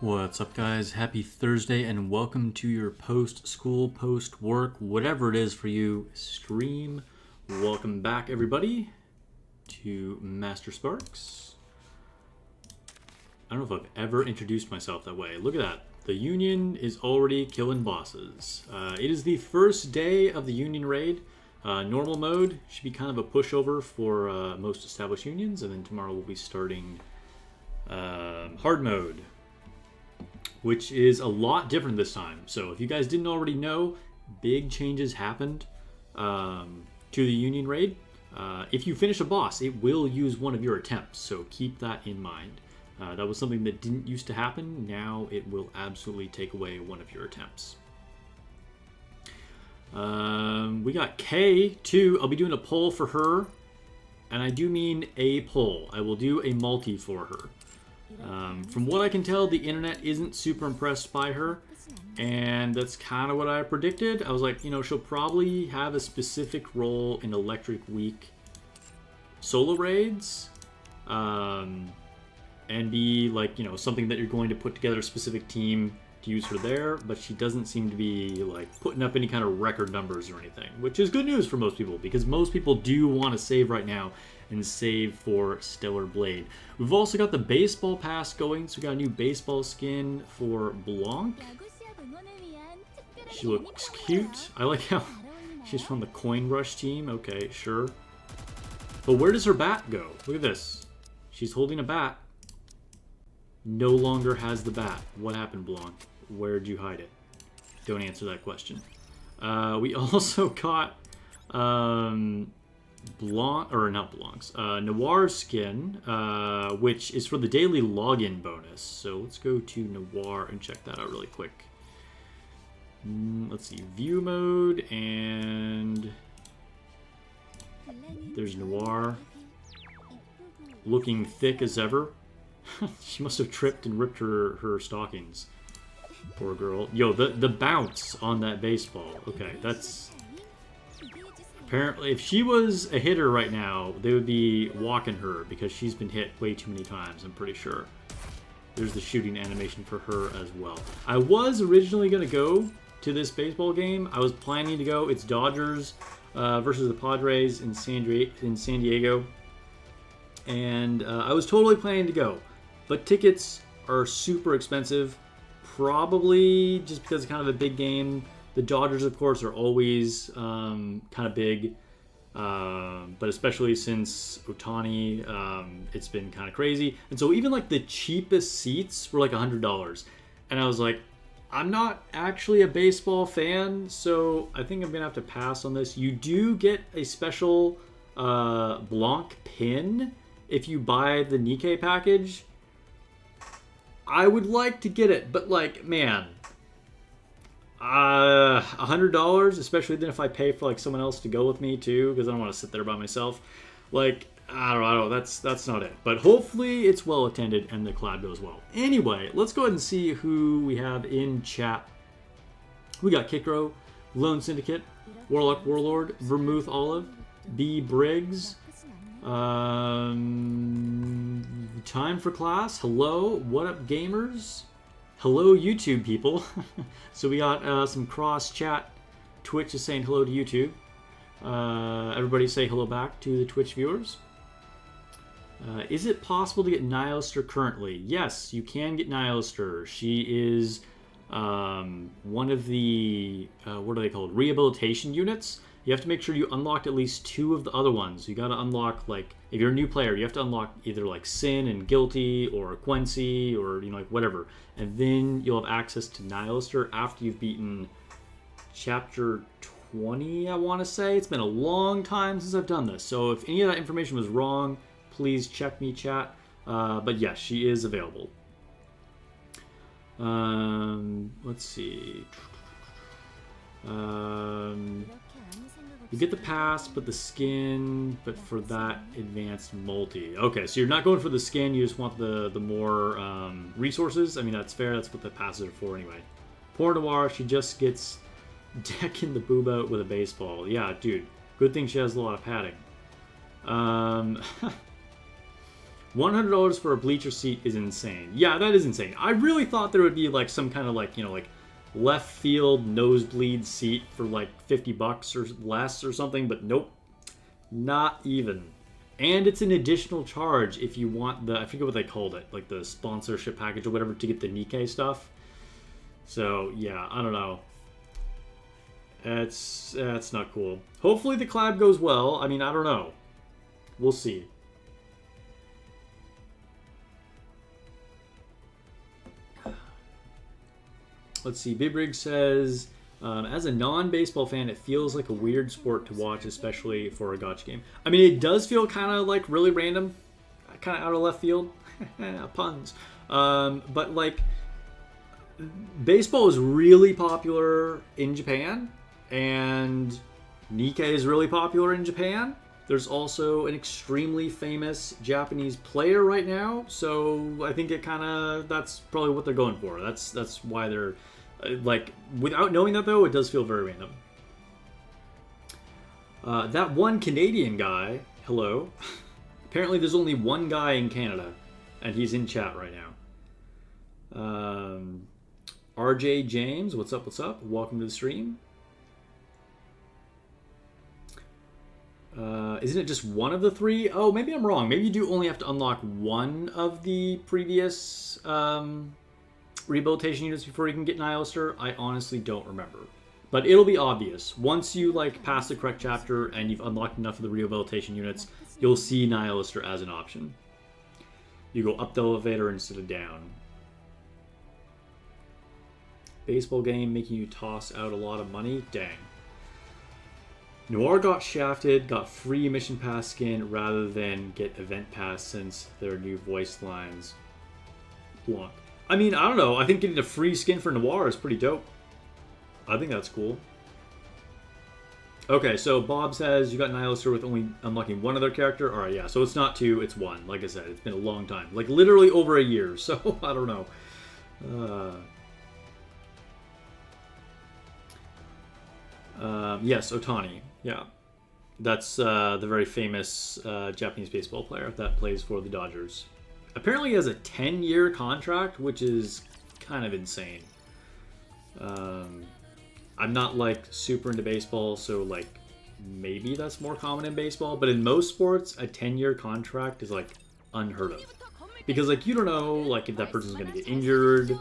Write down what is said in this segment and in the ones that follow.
What's up, guys? Happy Thursday and welcome to your post-school, post-work, whatever it is for you, stream. Welcome back, everybody, to Master Sparks. I don't know if I've ever introduced myself that way. Look at that. The Union is already killing bosses. It is the first day of the Union raid. Normal mode should be kind of a pushover for most established unions, and then tomorrow we'll be starting hard mode, which is a lot different this time. So if you guys didn't already know, big changes happened to the Union raid. If you finish a boss, it will use one of your attempts, so keep that in mind. That was something that didn't used to happen. Now it will absolutely take away one of your attempts. We got K2. I'll be doing a poll for her, and I do mean a poll. I will do a multi for her. From what I can tell, the internet isn't super impressed by her, and that's kind of what I predicted. I was like, you know, she'll probably have a specific role in Electric Week solo raids, and be like, you know, something that you're going to put together a specific team to use her there, but she doesn't seem to be like putting up any kind of record numbers or anything, which is good news for most people, because most people do want to save right now and save for Stellar Blade. We've also got the baseball pass going, so we got a new baseball skin for Blanc. She looks cute. I like how she's from the Coin Rush team. Okay, sure. But where does her bat go? Look at this. She's holding a bat. No longer has the bat. What happened, Blanc? Where'd you hide it? Don't answer that question. We also got Noir's skin, which is for the daily login bonus. So let's go to Noir and check that out really quick. Let's see, view mode, and there's Noir, looking thick as ever. She must have tripped and ripped her stockings. Poor girl. Yo, the bounce on that baseball. Okay, that's... Apparently, if she was a hitter right now, they would be walking her, because she's been hit way too many times, I'm pretty sure. There's the shooting animation for her as well. I was originally going to go to this baseball game. I was planning to go. It's Dodgers versus the Padres in San Diego. And I was totally planning to go. But tickets are super expensive, probably just because it's kind of a big game. The Dodgers, of course, are always kind of big, but especially since Ohtani, it's been kind of crazy. And so even like the cheapest seats were like $100. And I was like, I'm not actually a baseball fan, so I think I'm going to have to pass on this. You do get a special Blanc pin if you buy the Nikke package. I would like to get it, but like, man, $100, especially then if I pay for like someone else to go with me too, because I don't want to sit there by myself. Like, I don't know, that's not it. But hopefully it's well attended and the collab goes well. Anyway, let's go ahead and see who we have in chat. We got Kikro, Lone Syndicate, Warlock Warlord, Vermouth Olive, B Briggs. Time for class. Hello, what up, gamers? Hello, YouTube people. So we got some cross chat. Twitch is saying hello to YouTube. Everybody say hello back to the Twitch viewers. Is it possible to get Nihilister currently? Yes, you can get Nihilister. She is one of the what are they called? Rehabilitation units. You have to make sure you unlock at least 2 of the other ones. You got to unlock, like, if you're a new player, you have to unlock either like Sin and Guilty or Quincy or, you know, like whatever. And then you'll have access to Nihilister after you've beaten chapter 20, I want to say. It's been a long time since I've done this. So if any of that information was wrong, please check me, chat. But yes, she is available. Let's see. You get the pass, but the skin, but for that advanced multi. Okay, so you're not going for the skin, you just want the more resources. I mean, that's fair, that's what the passes are for anyway. Poor Noir, she just gets decking the boob out with a baseball. Yeah, dude, good thing she has a lot of padding. $100 for a bleacher seat is insane. Yeah, that is insane. I really thought there would be like some kind of like, you know, like left field nosebleed seat for like $50 or less or something, but nope. Not even. And it's an additional charge if you want the, I forget what they called it, like the sponsorship package or whatever to get the Nikke stuff. So yeah, I don't know. That's not cool. Hopefully the collab goes well. I mean, I don't know. We'll see. Let's see. Bibrig says, as a non-baseball fan, it feels like a weird sport to watch, especially for a gacha game. I mean, it does feel kind of like really random, kind of out of left field. Puns. But like, baseball is really popular in Japan, and Nikke is really popular in Japan. There's also an extremely famous Japanese player right now, so I think it kind of, that's probably what they're going for. That's why they're, like, without knowing that though, it does feel very random. That one Canadian guy, hello. Apparently there's only one guy in Canada, and he's in chat right now. RJ James, what's up, what's up? Welcome to the stream. Isn't it just one of the three? Oh, maybe I'm wrong. Maybe you do only have to unlock one of the previous rehabilitation units before you can get Nihilister. I honestly don't remember. But it'll be obvious. Once you like pass the correct chapter and you've unlocked enough of the rehabilitation units, you'll see Nihilister as an option. You go up the elevator instead of down. Baseball game making you toss out a lot of money? Dang. Noir got shafted, got free mission pass skin rather than get event pass since their new voice lines. Blanc. I mean, I don't know. I think getting a free skin for Noir is pretty dope. I think that's cool. Okay, so Bob says you got Nihilister with only unlocking one other character. Alright, yeah, so it's not two, it's one. Like I said, it's been a long time. Like, literally over a year, so I don't know. Yes, Otani. Yeah. That's the very famous Japanese baseball player that plays for the Dodgers. Apparently he has a 10-year contract, which is kind of insane. I'm not, like, super into baseball, so, like, maybe that's more common in baseball. But in most sports, a 10-year contract is, like, unheard of. Because, like, you don't know, like, if that person's going to get injured,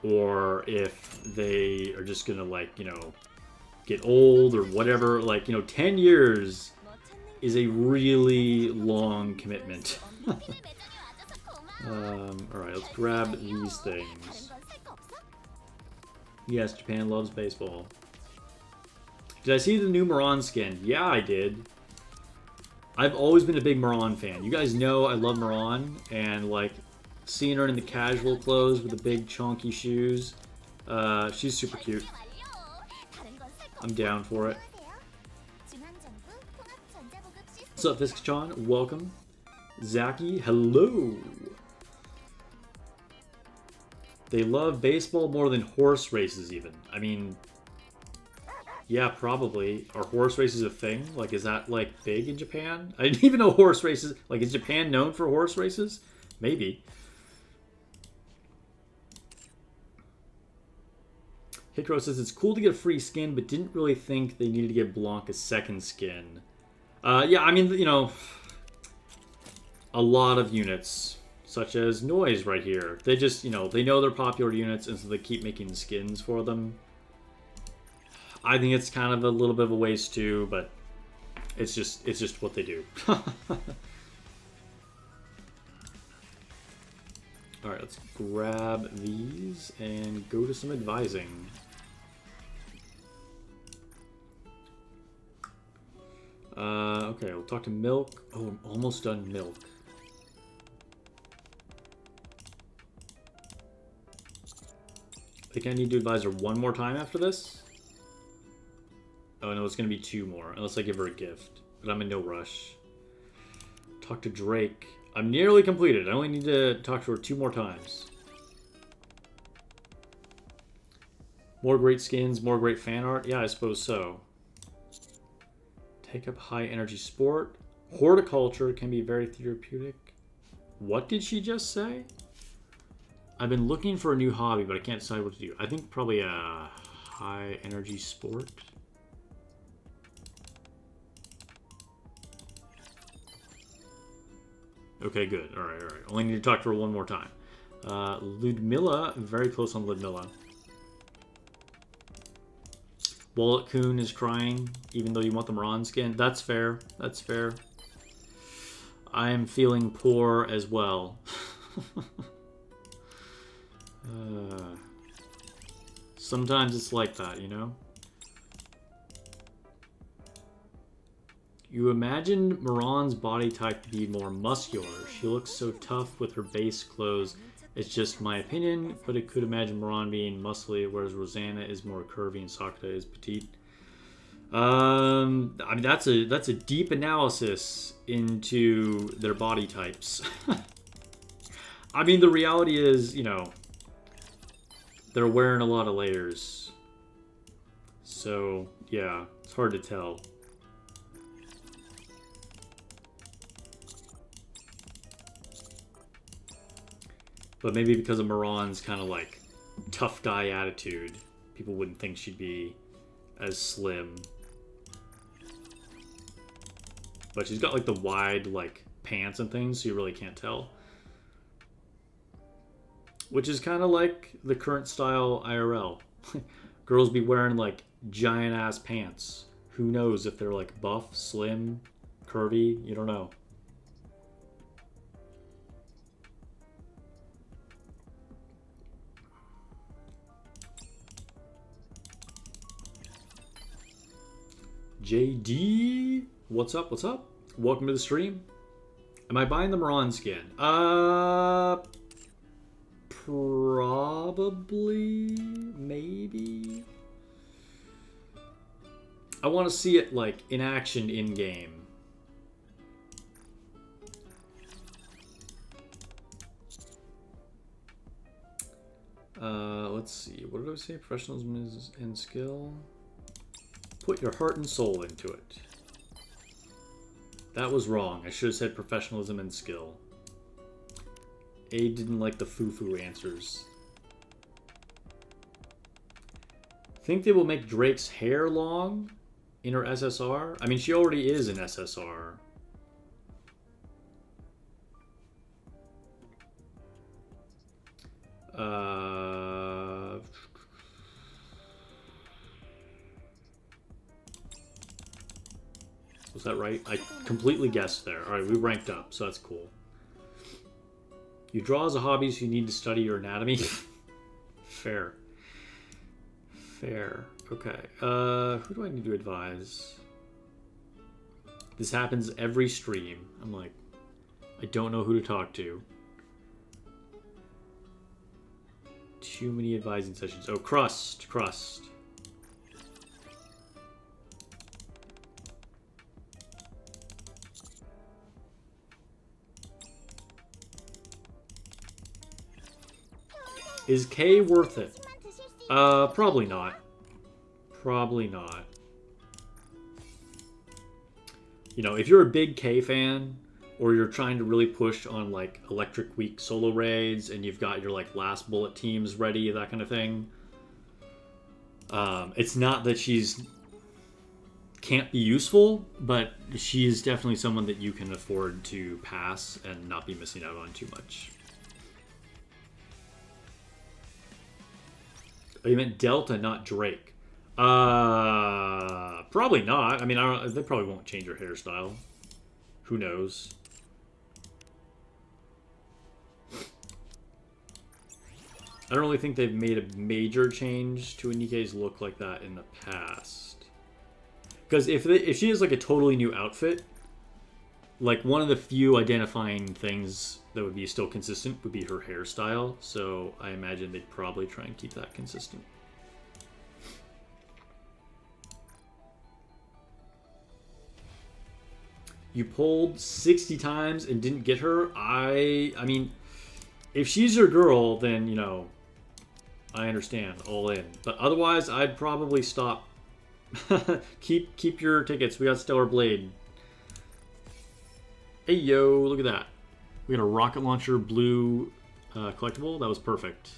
or if they are just going to, like, you know, get old or whatever. Like, you know, 10 years is a really long commitment. Alright, let's grab these things. Yes, Japan loves baseball. Did I see the new Moran skin? Yeah, I did. I've always been a big Moran fan. You guys know I love Moran, and like seeing her in the casual clothes with the big chonky shoes, she's super cute. I'm down for it. What's up, Fiskchan? Welcome. Zaki, hello. They love baseball more than horse races even. I mean, yeah, probably. Are horse races a thing? Like, is that, like, big in Japan? I didn't even know horse races. Like, is Japan known for horse races? Maybe. Hikro says, it's cool to get a free skin, but didn't really think they needed to give Blanc a second skin. Yeah, I mean, you know, a lot of units, such as Noise right here. They just, you know, they know they're popular units, and so they keep making skins for them. I think it's kind of a little bit of a waste too, but it's just what they do. Alright, let's grab these and go to some advising. Okay, we'll talk to Milk. Oh, I'm almost done Milk. I think I need to advise her one more time after this. Oh no, it's going to be two more, unless I give her a gift. But I'm in no rush. Talk to Drake. I'm nearly completed. I only need to talk to her two more times. More great skins, more great fan art? Yeah, I suppose so. Take up high energy sport. Horticulture can be very therapeutic. What did she just say? I've been looking for a new hobby, but I can't decide what to do. I think probably a high energy sport. Okay, good. All right, all right. Only need to talk to her one more time. Ludmilla, very close on Ludmilla. Wallet Coon is crying, even though you want the Moran skin. That's fair. That's fair. I am feeling poor as well. Sometimes it's like that, you know? You imagine Moran's body type to be more muscular. She looks so tough with her base clothes. It's just my opinion, but it could imagine Moran being muscly, whereas Rosanna is more curvy and Sakura is petite. I mean, that's a deep analysis into their body types. I mean, the reality is, you know, they're wearing a lot of layers. So, yeah, it's hard to tell. But maybe because of Moran's kind of like tough guy attitude, people wouldn't think she'd be as slim. But she's got like the wide like pants and things, so you really can't tell. Which is kind of like the current style IRL. Girls be wearing like giant ass pants. Who knows if they're like buff, slim, curvy, you don't know. JD, what's up? What's up? Welcome to the stream. Am I buying the Moran skin? Probably, maybe. I want to see it like in action in game. Let's see. What did I say? Professionalism and skill. Put your heart and soul into it. That was wrong. I should have said professionalism and skill. A didn't like the foo-foo answers. Think they will make Drake's hair long in her SSR? I mean, she already is an SSR. Was that right? I completely guessed there. Alright, we ranked up, so that's cool. You draw as a hobby, so you need to study your anatomy. Fair. Fair. Okay. Who do I need to advise? This happens every stream. I'm like, I don't know who to talk to. Too many advising sessions. Oh, Crust. Crust. Is K worth it? Probably not. Probably not. You know, if you're a big K fan, or you're trying to really push on like Electric Week solo raids, and you've got your like last bullet teams ready, that kind of thing. It's not that she's can't be useful, but she is definitely someone that you can afford to pass and not be missing out on too much. Oh, you meant Delta, not Drake. Probably not. I mean, they probably won't change her hairstyle. Who knows? I don't really think they've made a major change to a Nikke's look like that in the past. Because if she has like a totally new outfit, like one of the few identifying things that would be still consistent would be her hairstyle. So I imagine they'd probably try and keep that consistent. You pulled 60 times and didn't get her. I mean, if she's your girl, then, you know, I understand, all in. But otherwise, I'd probably stop. keep your tickets. We got Stellar Blade. Hey, yo, look at that. We got a rocket launcher blue collectible. That was perfect.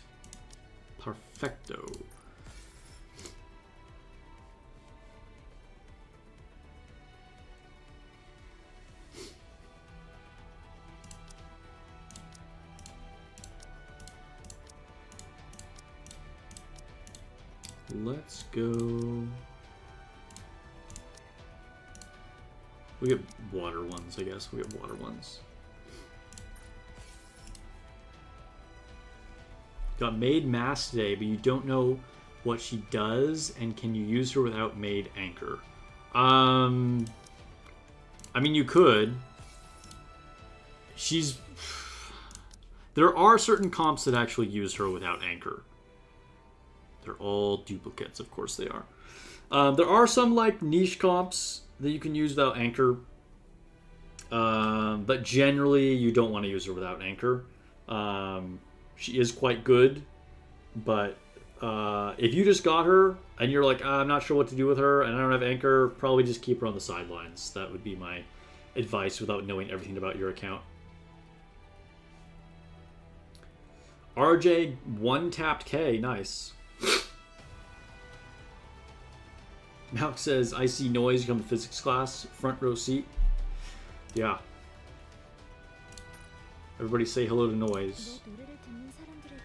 Perfecto. Let's go. We get water ones, I guess. We get water ones. Got Maid Mass today, but you don't know what she does, and can you use her without Maid Anchor? I mean, you could. There are certain comps that actually use her without Anchor. They're all duplicates, of course they are. There are some like niche comps that you can use without Anchor. But generally you don't want to use her without Anchor. She is quite good, but if you just got her and you're like, I'm not sure what to do with her and I don't have Anchor, probably just keep her on the sidelines. That would be my advice without knowing everything about your account. RJ 1-tapped K, nice. Malk says, I see noise come to physics class, front row seat. Yeah. Everybody say hello to noise.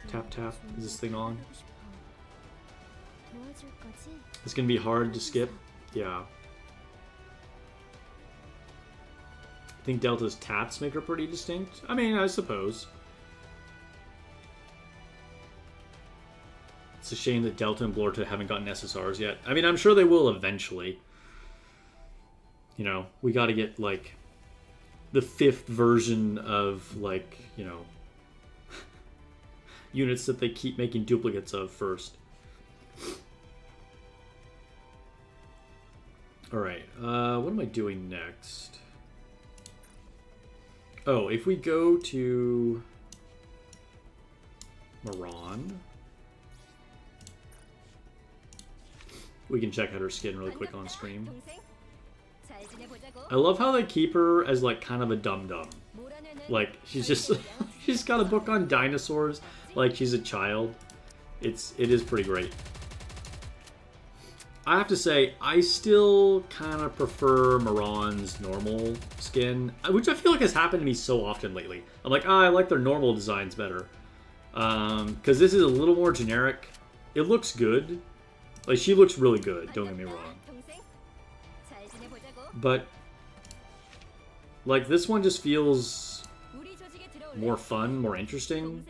Tap tap, is this thing on? It's gonna be hard to skip. Yeah. I think Delta's tats make her pretty distinct. I mean, I suppose. It's a shame that Delta and Blorta haven't gotten SSRs yet. I mean, I'm sure they will eventually. You know, we gotta get, like, the 5th version of, like, you know, units that they keep making duplicates of first. Alright, what am I doing next? Oh, if we go to Moran, we can check out her skin really quick on stream. I love how they keep her as like kind of a dum-dum. Like she's just she's got a book on dinosaurs like she's a child. It is pretty great. I have to say, I still kind of prefer Moran's normal skin, which I feel like has happened to me so often lately. I'm like, I like their normal designs better. Because this is a little more generic. It looks good. Like, she looks really good, don't get me wrong. But, like, this one just feels more fun, more interesting.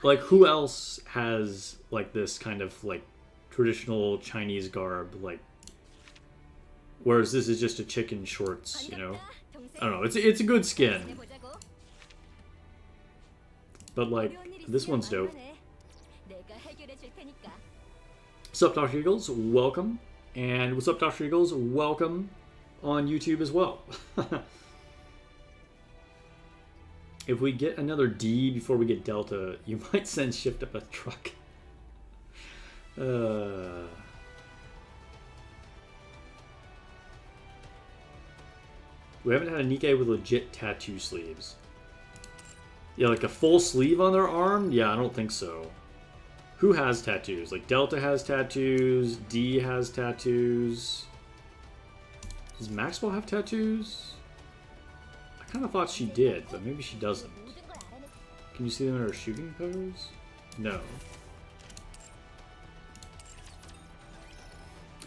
Like, who else has, like, this kind of, like, traditional Chinese garb, like, whereas this is just a chick in shorts, you know? I don't know, it's a good skin. But, like, this one's dope. What's up, Dr. Eagles? Welcome. And what's up, Dr. Eagles? Welcome on YouTube as well. If we get another D before we get Delta, you might send Shift up a truck. We haven't had a nikke with legit tattoo sleeves. Yeah, like a full sleeve on their arm? Yeah, I don't think so. Who has tattoos? Like, Delta has tattoos, D has tattoos. Does Maxwell have tattoos? I kind of thought she did, but maybe she doesn't. Can you see them in her shooting pose? No.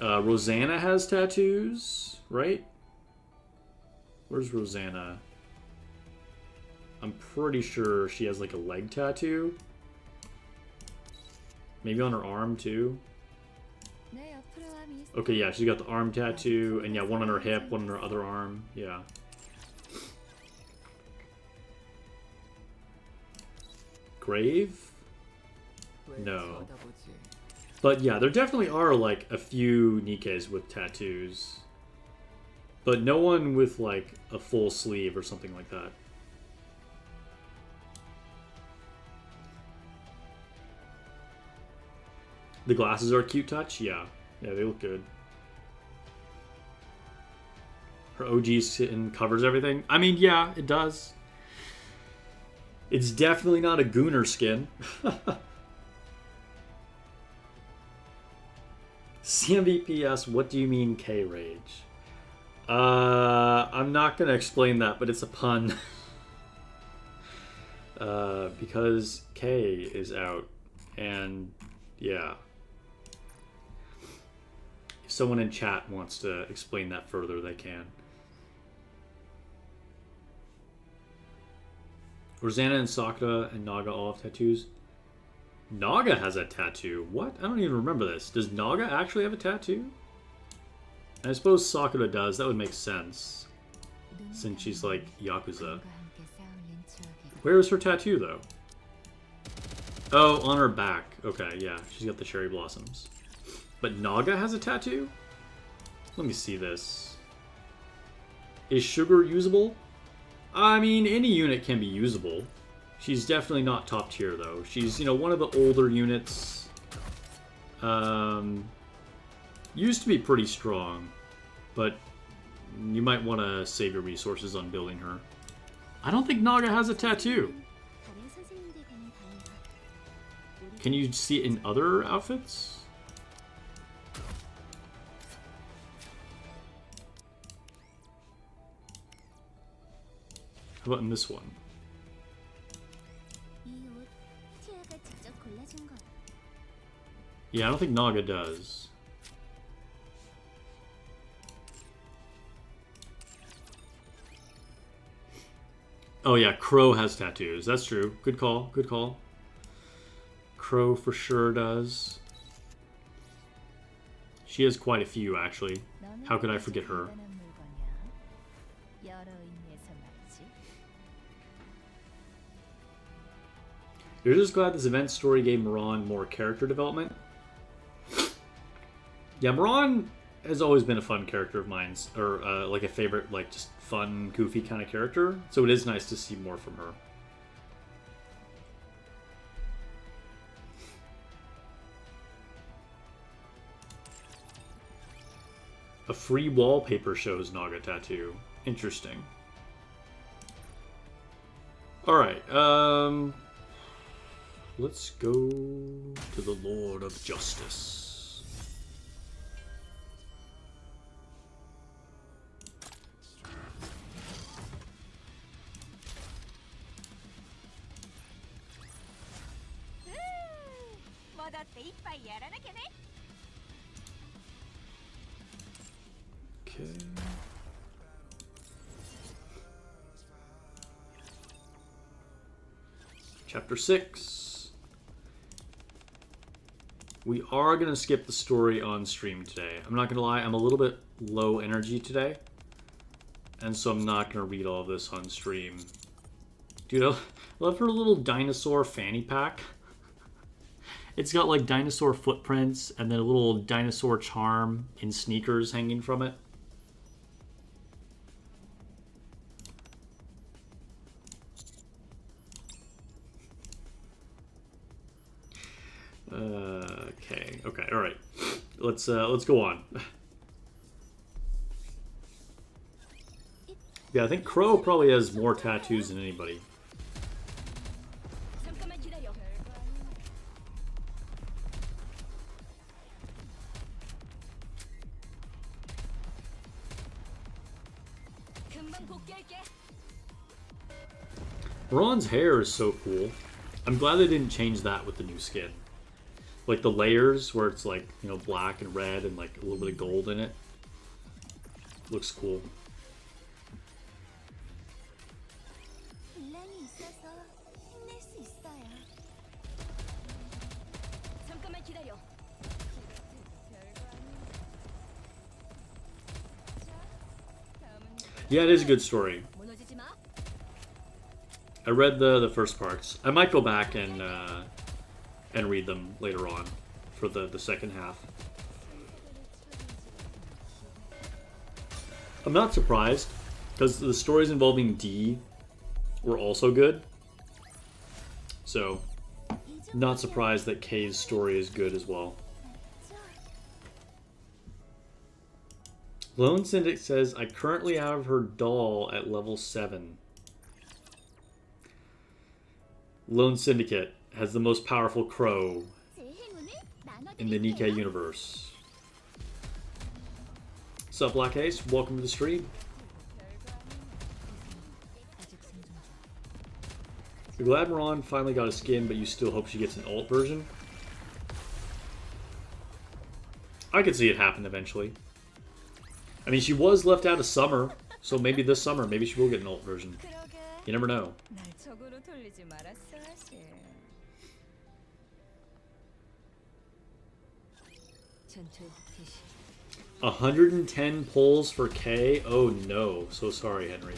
Rosanna has tattoos, right? Where's Rosanna? I'm pretty sure she has like a leg tattoo. Maybe on her arm too. Okay, yeah, she's got the arm tattoo, and yeah, one on her hip, one on her other arm. Yeah. Grave? No. But yeah, there definitely are like a few nikkes with tattoos. But no one with like a full sleeve or something like that. The glasses are a cute touch? Yeah. Yeah, they look good. Her OG skin covers everything. I mean, yeah, it does. It's definitely not a Gooner skin. CMVPS, what do you mean K-Rage? I'm not going to explain that, but it's a pun. Because K is out. And, yeah. If someone in chat wants to explain that further, they can. Rosanna and Sakura and Naga all have tattoos. Naga has a tattoo. What? I don't even remember this. Does Naga actually have a tattoo? I suppose Sakura does. That would make sense. Since she's like Yakuza. Where is her tattoo though? Oh, on her back. Okay, yeah. She's got the cherry blossoms. But Naga has a tattoo? Let me see this. Is Sugar usable? I mean, any unit can be usable. She's definitely not top tier, though. She's, you know, one of the older units. Used to be pretty strong, but you might want to save your resources on building her. I don't think Naga has a tattoo. Can you see it in other outfits? How about in this one? Yeah, I don't think Naga does. Oh yeah, Crow has tattoos. That's true. Good call. Good call. Crow for sure does. She has quite a few, actually. How could I forget her? You're just glad this event story gave Miran more character development? Yeah, Miran has always been a fun character of mine, or like a favorite, like just fun, goofy kind of character. So it is nice to see more from her. A free wallpaper shows Naga tattoo. Interesting. Alright, let's go to the Lord of Justice. Okay. Chapter 6. We are going to skip the story on stream today. I'm not going to lie, I'm a little bit low energy today. And so I'm not going to read all of this on stream. Dude, I love her little dinosaur fanny pack. It's got like dinosaur footprints and then a little dinosaur charm in sneakers hanging from it. Okay, all right. Let's go on. Yeah, I think Crow probably has more tattoos than anybody. Ron's hair is so cool. I'm glad they didn't change that with the new skin. Like the layers where it's like, you know, black and red and like a little bit of gold in it. Looks cool. Yeah, it is a good story. I read the first parts. I might go back and read them later on for the second half. I'm not surprised because the stories involving D were also good. So, not surprised that K's story is good as well. Lone Syndic says, I currently have her doll at level 7. Lone Syndicate has the most powerful crow in the Nikke universe. What's up, Black Ace? Welcome to the stream. You're glad Miran finally got a skin, but you still hope she gets an alt version? I could see it happen eventually. I mean, she was left out of summer, so maybe this summer, maybe she will get an alt version. You never know. 110 pulls for K? Oh no. So sorry, Henry.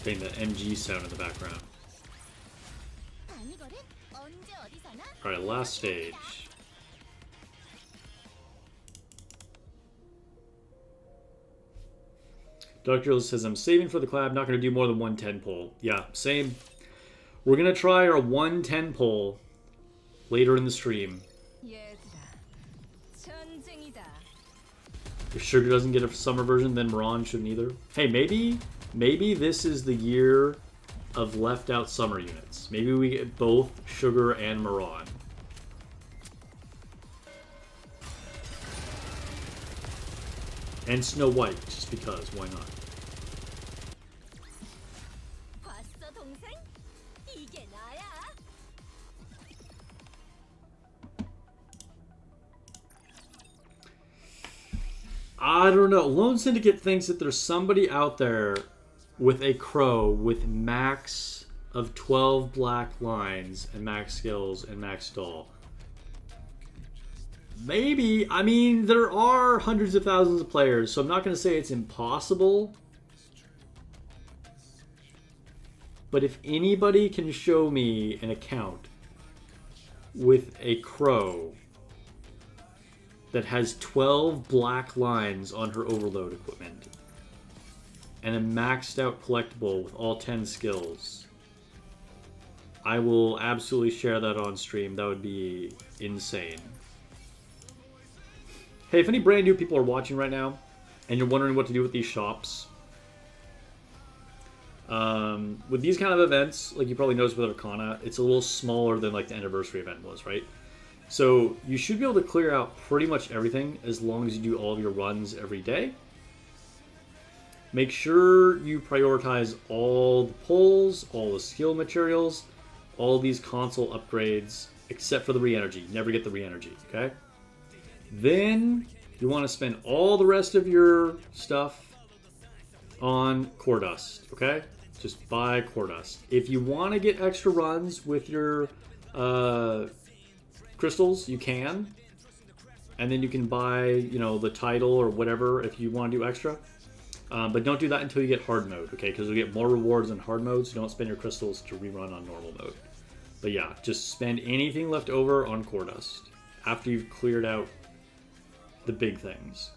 Getting the MG sound in the background. Alright, last stage. Dr. says, I'm saving for the collab, not going to do more than 110 pull. Yeah, same. We're going to try our 110 pull later in the stream. If Sugar doesn't get a summer version, then Miran shouldn't either. Hey, maybe this is the year of left out summer units. Maybe we get both Sugar and Miran. And Snow White, just because, why not? I don't know. Lone Syndicate thinks that there's somebody out there with a crow with max of 12 black lines and max skills and max stall. Maybe. I mean, there are hundreds of thousands of players, so I'm not going to say it's impossible. But if anybody can show me an account with a crow that has 12 black lines on her overload equipment and a maxed out collectible with all 10 skills, I will absolutely share that on stream. That would be insane. Hey, if any brand new people are watching right now and you're wondering what to do with these shops, with these kind of events, like you probably noticed with Arcana, it's a little smaller than like the anniversary event was, right? So you should be able to clear out pretty much everything as long as you do all of your runs every day. Make sure you prioritize all the pulls, all the skill materials, all these console upgrades, except for the re-energy. Never get the re-energy, okay? Then you want to spend all the rest of your stuff on core dust, okay? Just buy core dust. If you want to get extra runs with your crystals, you can. And then you can buy, you know, the title or whatever if you want to do extra. But don't do that until you get hard mode, okay? Because you'll get more rewards in hard mode, so don't spend your crystals to rerun on normal mode. But yeah, just spend anything left over on core dust after you've cleared out the big things.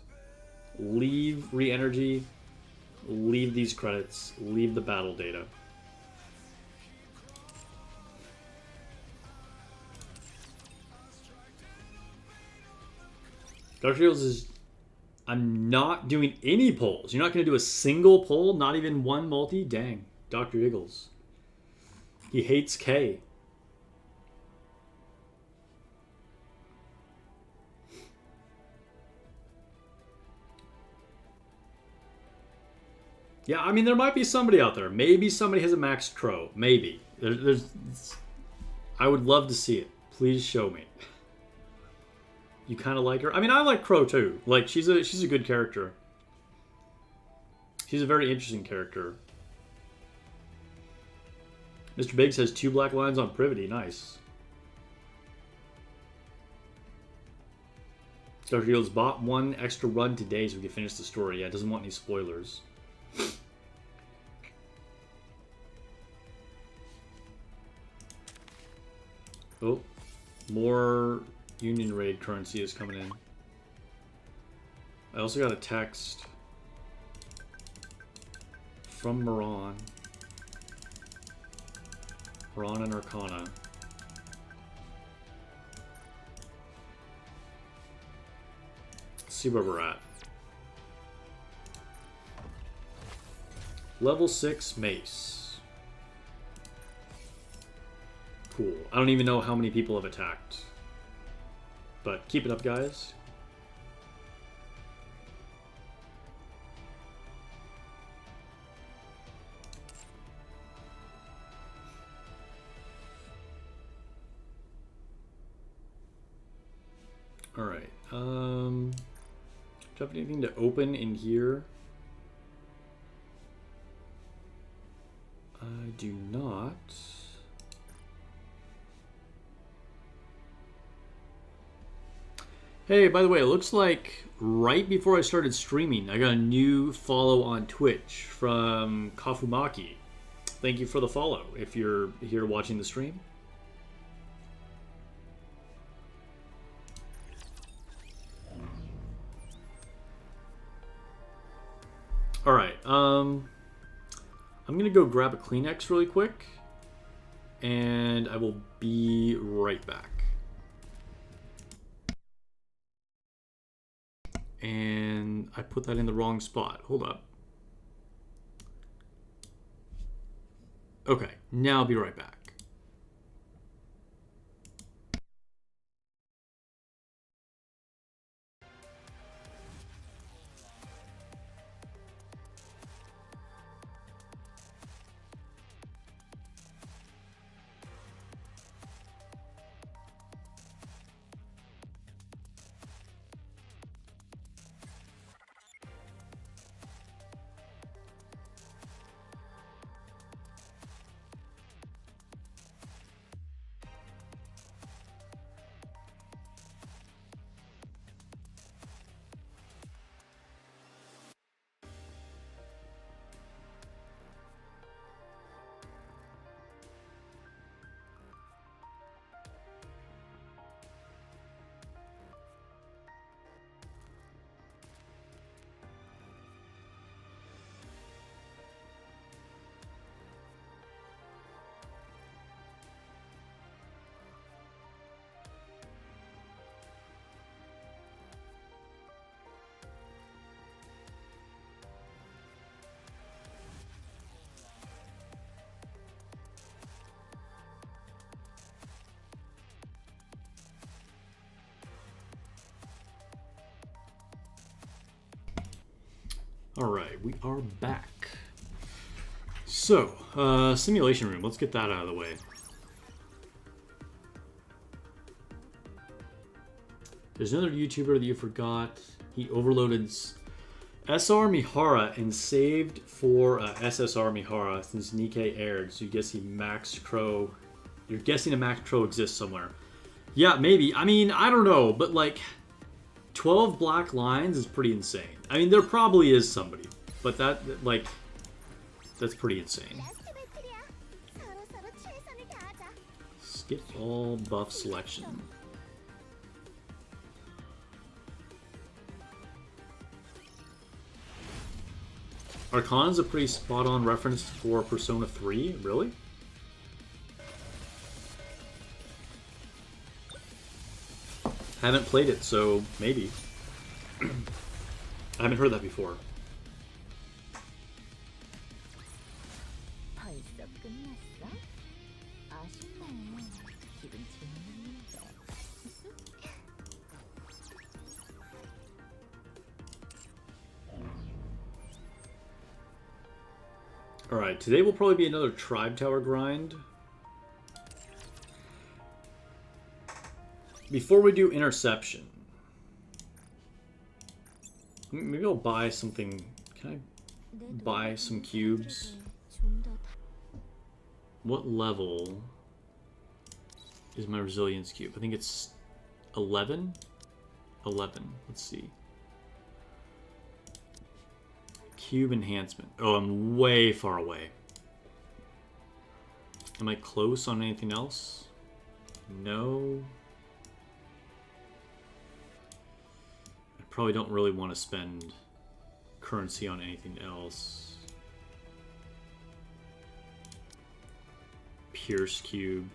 Leave re-energy, leave these credits, leave the battle data. Dr. Fields is, I'm not doing any polls. You're not going to do a single poll, not even one multi? Dang, Dr. Eagles. He hates K. Yeah, I mean, there might be somebody out there. Maybe somebody has a maxed crow. Maybe. I would love to see it. Please show me. You kind of like her? I mean, I like Crow too. Like, she's a good character. She's a very interesting character. Mr. Biggs has 2 black lines on Privity. Nice. Dr. Fields bought 1 extra run today so we can finish the story. Yeah, doesn't want any spoilers. Oh, more Union Raid currency is coming in. I also got a text from Moran. Moran and Arcana. Let's see where we're at. Level 6 Mace. Cool. I don't even know how many people have attacked. But keep it up, guys. Alright. Do I have anything to open in here? I do not. Hey, by the way, it looks like right before I started streaming, I got a new follow on Twitch from Kafumaki. Thank you for the follow if you're here watching the stream. Alright, I'm gonna go grab a Kleenex really quick, and I will be right back. And I put that in the wrong spot. Hold up. Okay, now I'll be right back. Alright, we are back. So, simulation room, let's get that out of the way. There's another YouTuber that you forgot. He overloaded SR Mihara and saved for SSR Mihara since Nikke aired, so you guess he Max Crow. You're guessing a Max Crow exists somewhere. Yeah, maybe. I mean, I don't know, but like 12 black lines is pretty insane. I mean, there probably is somebody, but that, like, that's pretty insane. Skip all buff selection. Arcana's a pretty spot-on reference for Persona 3, really? Haven't played it, so maybe. I haven't heard that before. Alright, today will probably be another Tribe Tower grind. Before we do Interception, maybe I'll buy something. Can I buy some cubes? What level is my resilience cube? I think it's 11? 11. Let's see. Cube enhancement. Oh, I'm way far away. Am I close on anything else? No. Probably don't really want to spend currency on anything else. Pierce cube.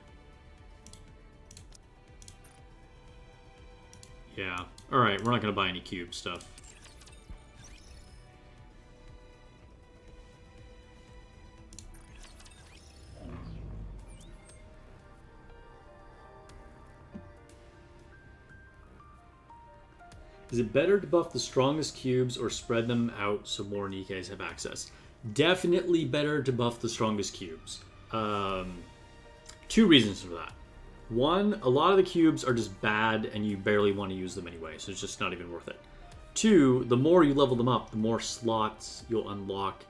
Yeah. Alright, we're not going to buy any cube stuff. Is it better to buff the strongest cubes or spread them out so more nikkes have access? Definitely better to buff the strongest cubes. Two reasons for that. One, a lot of the cubes are just bad and you barely want to use them anyway, so it's just not even worth it. Two, the more you level them up, the more slots you'll unlock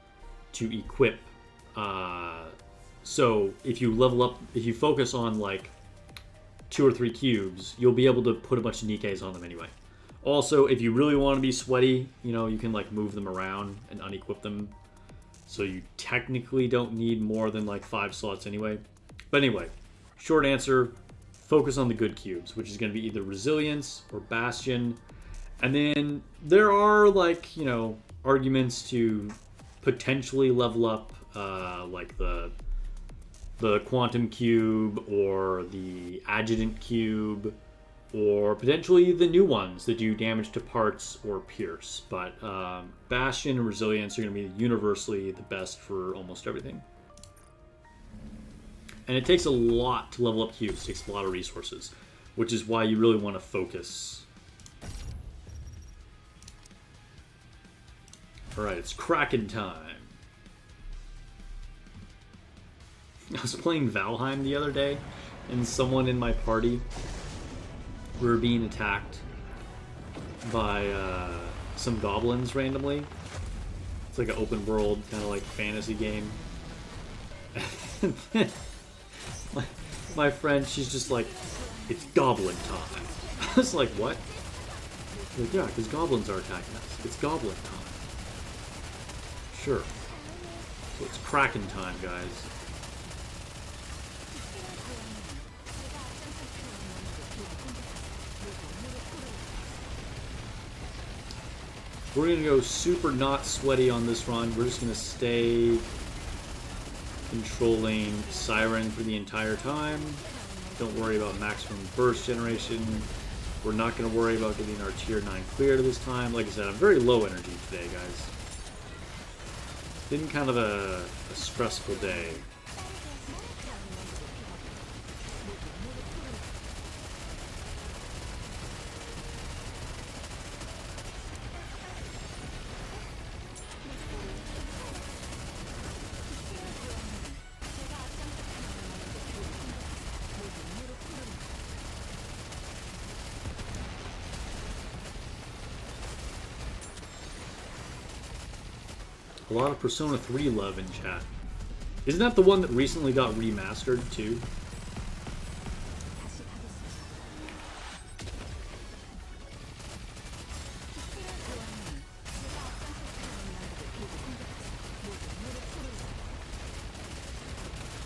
to equip. So if you level up, if you focus on like 2 or 3 cubes, you'll be able to put a bunch of nikkes on them anyway. Also, if you really want to be sweaty, you know, you can like move them around and unequip them. So you technically don't need more than like 5 slots anyway. But anyway, short answer, focus on the good cubes, which is going to be either Resilience or Bastion. And then there are like, you know, arguments to potentially level up like the Quantum Cube or the Adjutant Cube, or potentially the new ones that do damage to parts or pierce. But Bastion and Resilience are going to be universally the best for almost everything. And it takes a lot to level up cubes. It takes a lot of resources, which is why you really want to focus. Alright, it's Kraken time. I was playing Valheim the other day, and someone in my party, we were being attacked by some goblins randomly. It's like an open world kind of like fantasy game. my friend, she's just like, it's goblin time. I was like, what? She's like, yeah, because goblins are attacking us. It's goblin time. Sure. So it's Kraken time, guys. We're going to go super not sweaty on this run. We're just going to stay controlling Siren for the entire time. Don't worry about maximum burst generation. We're not going to worry about getting our tier 9 cleared this time. Like I said, I'm very low energy today, guys. It's been kind of a stressful day. A lot of Persona 3 love in chat. Isn't that the one that recently got remastered too?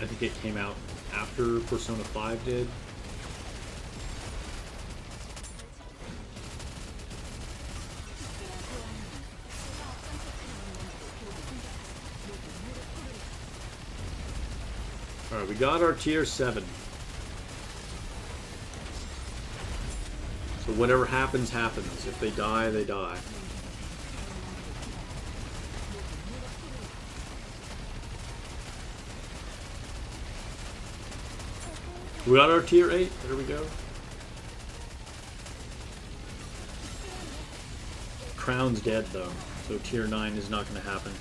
I think it came out after Persona 5 did. Alright, we got our tier 7. So whatever happens, happens. If they die, they die. We got our tier 8. There we go. Crown's dead though, so tier 9 is not going to happen.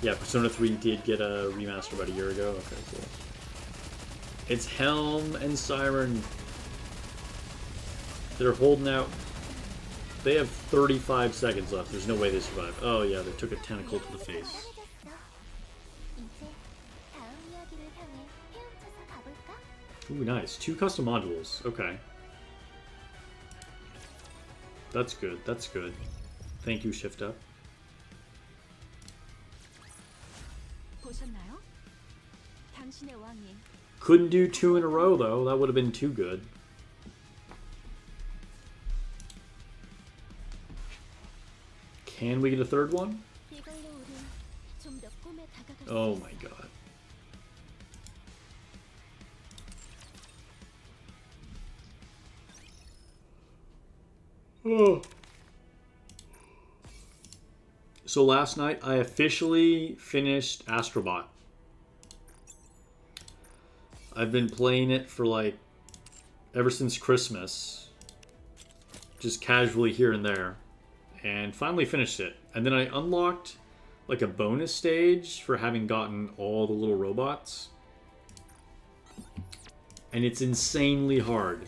Yeah, Persona 3 did get a remaster about a year ago. Okay, cool. It's Helm and Siren. They're holding out. They have 35 seconds left. There's no way they survive. Oh yeah, they took a tentacle to the face. Ooh, nice. 2 custom modules. Okay. That's good. That's good. Thank you, Shift Up. Couldn't do 2 in a row, though. That would have been too good. Can we get a third one? Oh my god. Oh. So last night I officially finished Astrobot. I've been playing it for like ever since Christmas. Just casually here and there. And finally finished it. And then I unlocked like a bonus stage for having gotten all the little robots. And it's insanely hard.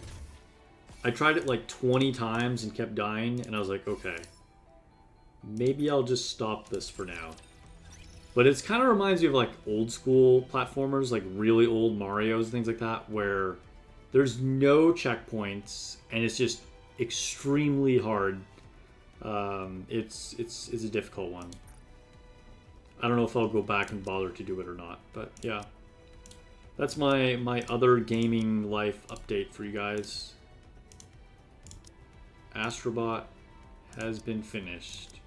I tried it like 20 times and kept dying, and I was like, okay, maybe I'll just stop this for now. But it kind of reminds me of like old school platformers, like really old Marios and things like that, where there's no checkpoints and it's just extremely hard. It's a difficult one. I don't know if I'll go back and bother to do it or not, but yeah. That's my other gaming life update for you guys. Astrobot has been finished.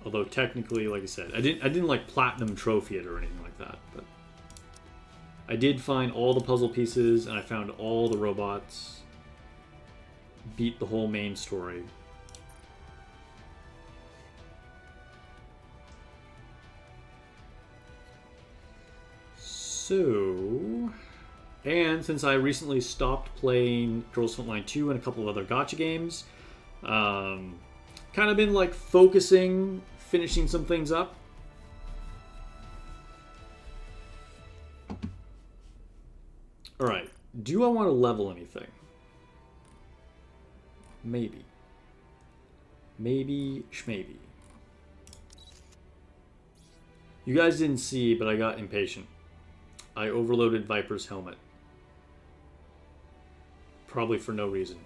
Although technically, like I said, I didn't like platinum trophy it or anything like that, but I did find all the puzzle pieces and I found all the robots. Beat the whole main story. So, and since I recently stopped playing Girls Frontline 2 and a couple of other gacha games, kind of been like focusing, finishing some things up. Alright, do I want to level anything? Maybe. Maybe schmaybe. You guys didn't see, but I got impatient. I overloaded Viper's helmet. Probably for no reason.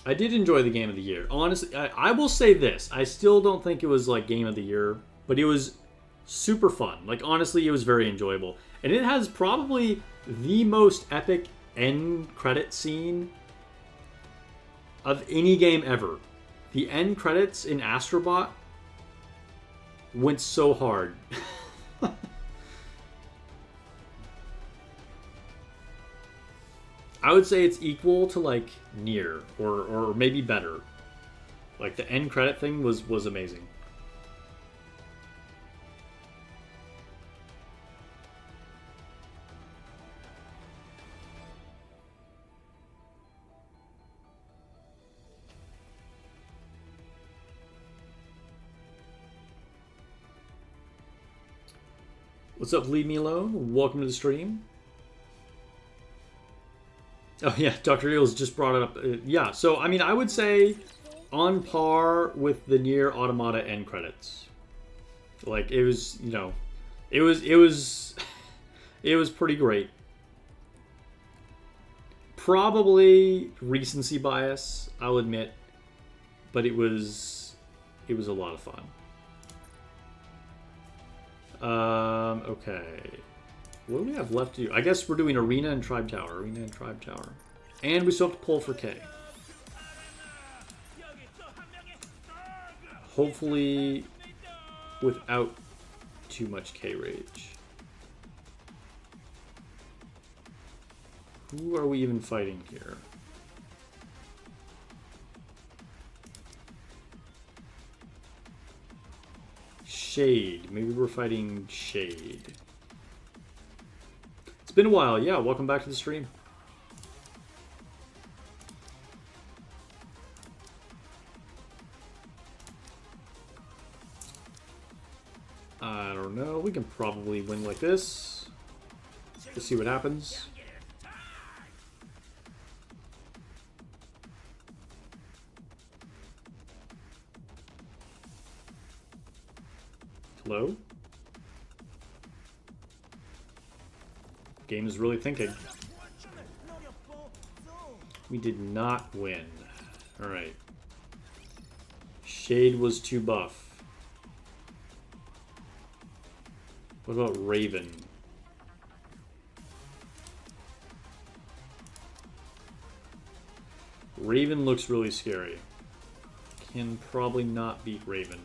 I did enjoy the game of the year. Honestly, I will say this. I still don't think it was like game of the year, but it was super fun. Like, honestly, it was very enjoyable. And it has probably the most epic end credit scene of any game ever. The end credits in Astrobot went so hard. I would say it's equal to like Nier or maybe better. Like the end credit thing was amazing. What's up, Leave Me Alone? Welcome to the stream. Oh yeah, Dr. Eels just brought it up. Yeah, so I mean, I would say on par with the Nier Automata end credits. Like it was, you know, it was it was pretty great. Probably recency bias, I'll admit, but it was a lot of fun. Okay. What do we have left to do? I guess we're doing Arena and Tribe Tower. Arena and Tribe Tower. And we still have to pull for K. Hopefully without too much K rage. Who are we even fighting here? Shade. Maybe we're fighting Shade. It's been a while. Yeah, welcome back to the stream. I don't know. We can probably win like this. Let's see what happens. Hello? Game is really thinking. We did not win. Alright. Shade was too buff. What about Raven? Raven looks really scary. can probably not beat Raven.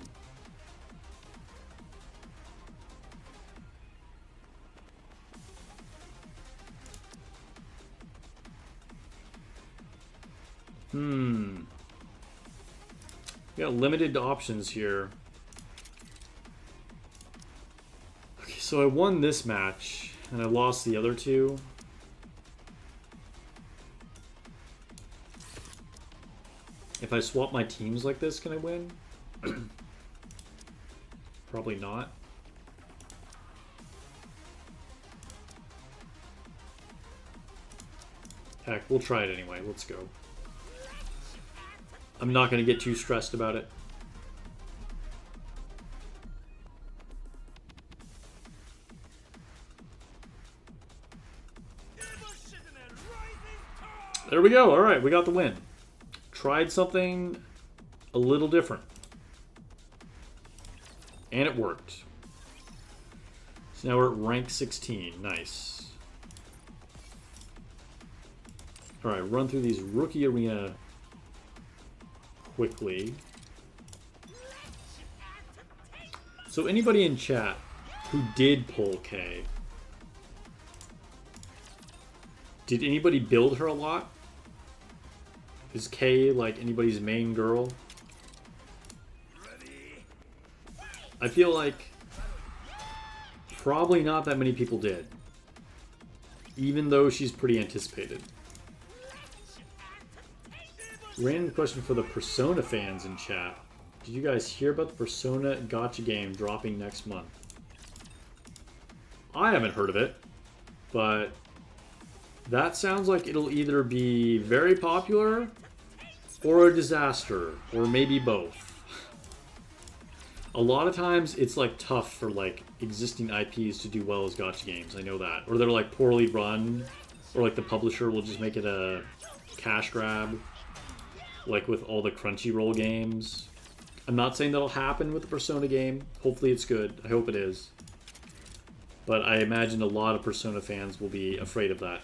We got limited options here. Okay, so I won this match, and I lost the other two. If I swap my teams like this, can I win? Probably not. Heck, we'll try it anyway. Let's go. I'm not going to get too stressed about it. There we go. All right, we got the win. Tried something a little different. And it worked. So now we're at rank 16. Nice. All right, run through these rookie arena quickly. So anybody in chat who did pull K, did anybody build her a lot? Is K like anybody's main girl? I feel like probably not that many people did, even though she's pretty anticipated. Random question for the Persona fans in chat. Did you guys hear about the Persona gacha game dropping next month? I haven't heard of it, but that sounds like it'll either be very popular or a disaster, or maybe both. A lot of times it's like tough for like existing IPs to do well as gacha games. I know that. Or they're like poorly run, or like the publisher will just make it a cash grab. Like with all the Crunchyroll games. I'm not saying that'll happen with the Persona game. Hopefully it's good. I hope it is. But I imagine a lot of Persona fans will be afraid of that.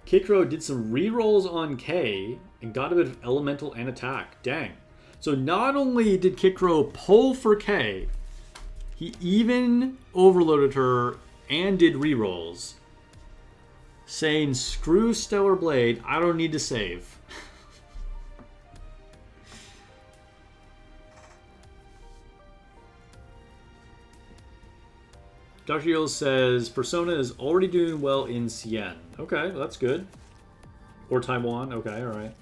Kikro did some rerolls on K and got a bit of elemental and attack. Dang. So not only did Kikro pull for K, he even overloaded her and did rerolls. Saying, screw Stellar Blade, I don't need to save. Dr. Yule says, Persona is already doing well in Cien. Okay, that's good. Or Taiwan. Okay, alright.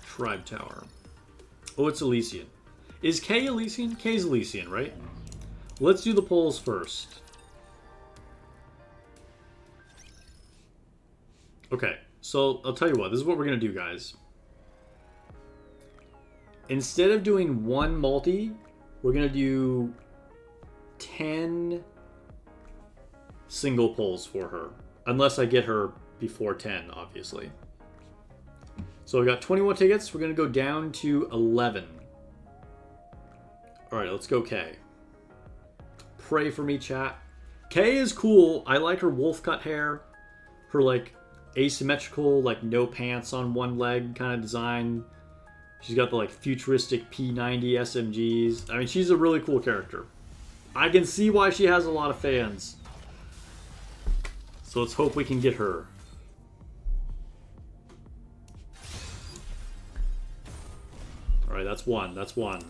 Tribe Tower. Oh, it's Elysian. Is K Elysian? K's Elysian, right? Let's do the polls first. Okay, so I'll tell you what. This is what we're going to do, guys. Instead of doing one multi, we're going to do 10 single polls for her. Unless I get her before 10, obviously. So we got 21 tickets. We're going to go down to 11. All right, let's go K. Pray for me, chat. K is cool. I like her wolf cut hair. Her, like, asymmetrical, like, no pants on one leg kind of design. She's got the, like, futuristic P90 SMGs. I mean, she's a really cool character. I can see why she has a lot of fans. So let's hope we can get her. Alright, that's one. That's one.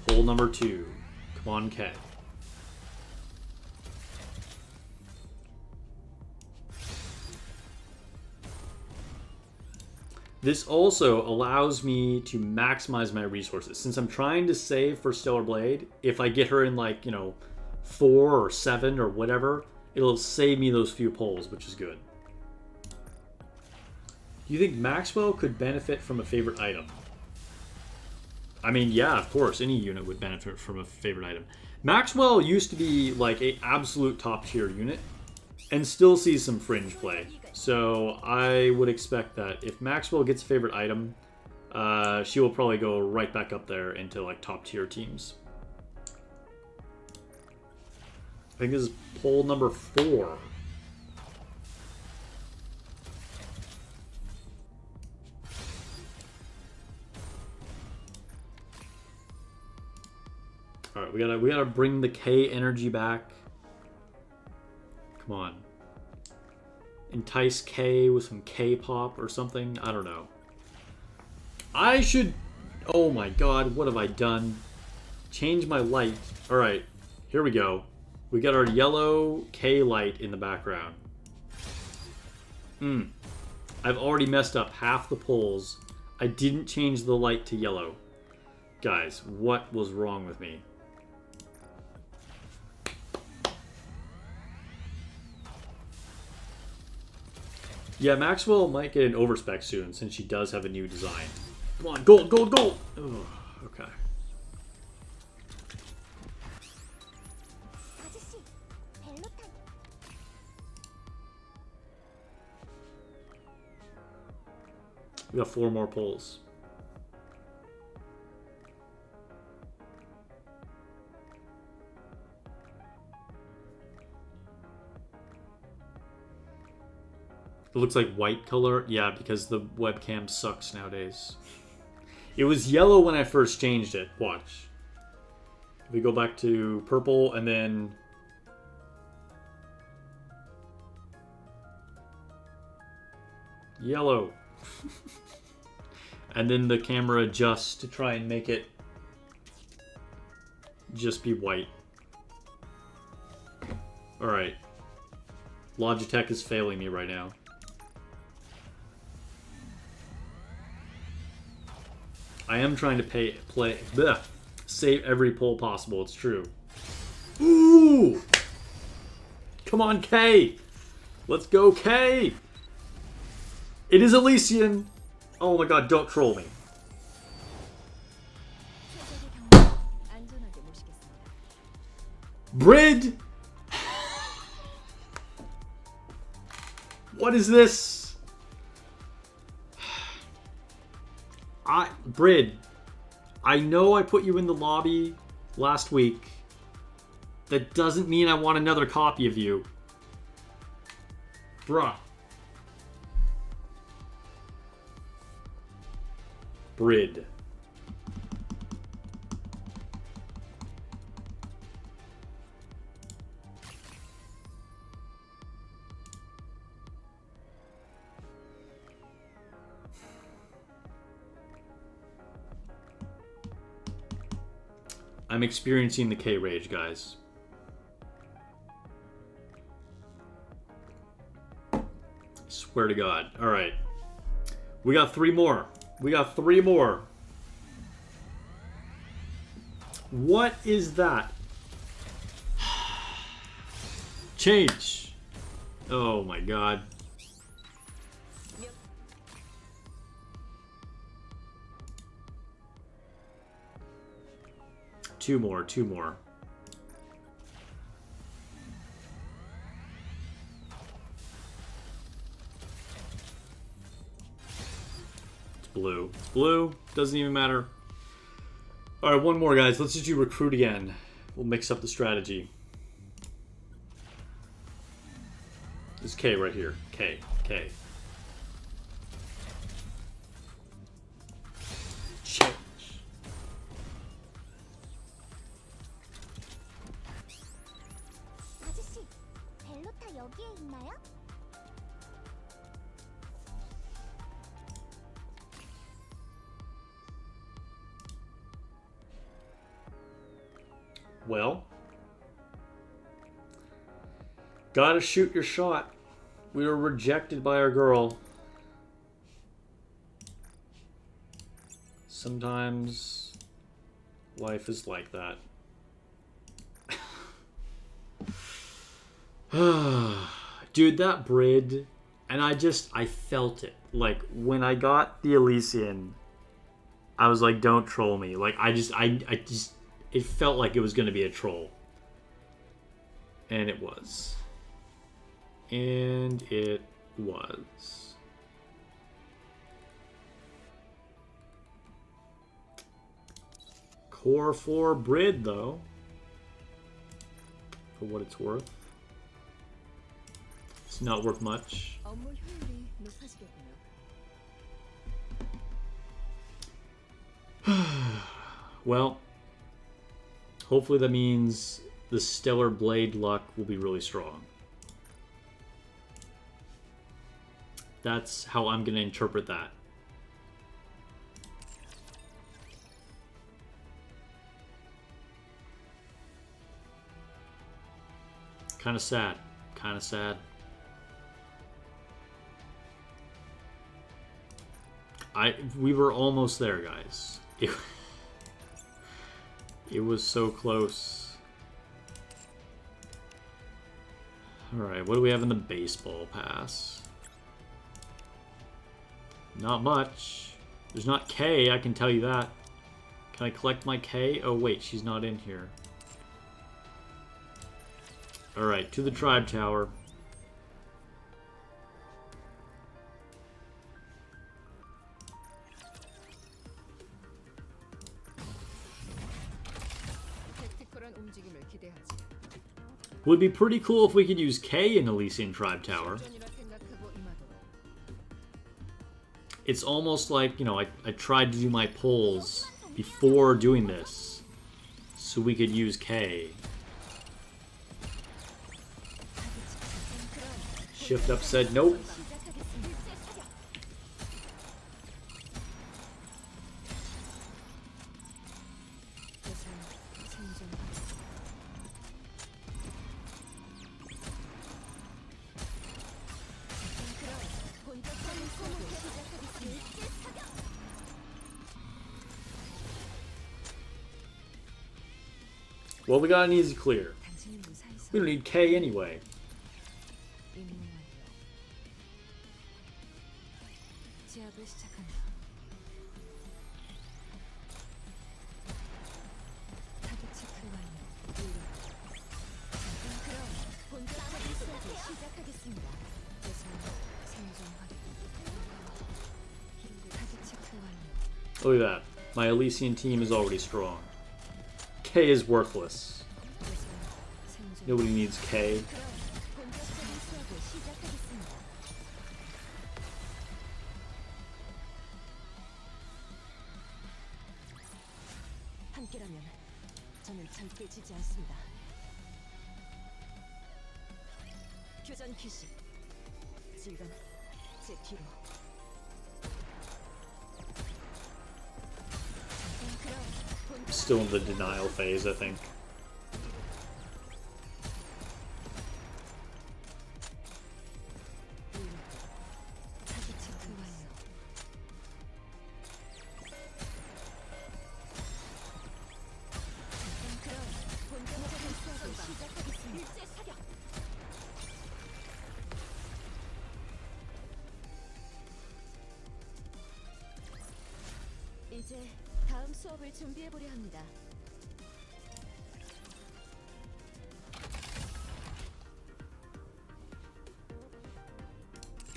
Poll number 2. Come on, K. This also allows me to maximize my resources. Since I'm trying to save for Stellar Blade, if I get her in, like, you know, 4 or 7 or whatever, it'll save me those few polls, which is good. Do you think Maxwell could benefit from a favorite item? I mean, yeah, of course, any unit would benefit from a favorite item. Maxwell used to be like a absolute top tier unit and still sees some fringe play. So I would expect that if Maxwell gets a favorite item, she will probably go right back up there into like top tier teams. I think this is poll number 4. All right, we gotta bring the K energy back. Come on. Entice K with some K-pop or something. I don't know. I should... Oh my god, what have I done? Change my light. Alright, here we go. We got our yellow K light in the background. I've already messed up half the poles. I didn't change the light to yellow. Guys, what was wrong with me? Yeah, Maxwell might get an overspec soon since she does have a new design. Come on, gold, gold, gold! Ugh, okay. We got 4 more poles. It looks like white color. Yeah, because the webcam sucks nowadays. It was yellow when I first changed it. Watch. If we go back to purple and then... yellow. And then the camera adjusts to try and make it just be white. Alright. Logitech is failing me right now. I am trying to save every poll possible, it's true. Ooh! Come on, K! Let's go, K! It is Elysian! Oh my god, don't troll me. Brid! What is this? Brid, I know I put you in the lobby last week. That doesn't mean I want another copy of you. Bruh. Brid. I'm experiencing the K-Rage, guys. Swear to God. Alright. We got 3 more. We got 3 more. What is that? Change. Oh my God. Two more. It's blue. Blue. Doesn't even matter. Alright, one more, guys. Let's just do recruit again. We'll mix up the strategy. This K right here. K. Change. Well, gotta shoot your shot. We were rejected by our girl. Sometimes life is like that. Dude, that Brid, and I felt it. Like, when I got the Elysian, I was like, don't troll me. Like, I just, it felt like it was going to be a troll. And it was. And it was. Core 4 Brid, though. For what it's worth. It's not worth much. Well, hopefully that means the Stellar Blade luck will be really strong. That's how I'm going to interpret that. Kind of sad. Kind of sad. We were almost there, guys. It was so close. Alright, what do we have in the baseball pass? Not much. There's not K, I can tell you that. Can I collect my K? Oh wait, she's not in here. Alright, to the Tribe Tower. Would be pretty cool if we could use K in Elysian Tribe Tower. It's almost like, you know, I tried to do my polls before doing this, so we could use K. Shift Up said nope. Well, we got an easy clear. We don't need K anyway. Look at that. My Elysian team is already strong. K is worthless. Nobody needs K. Still in the denial phase, I think.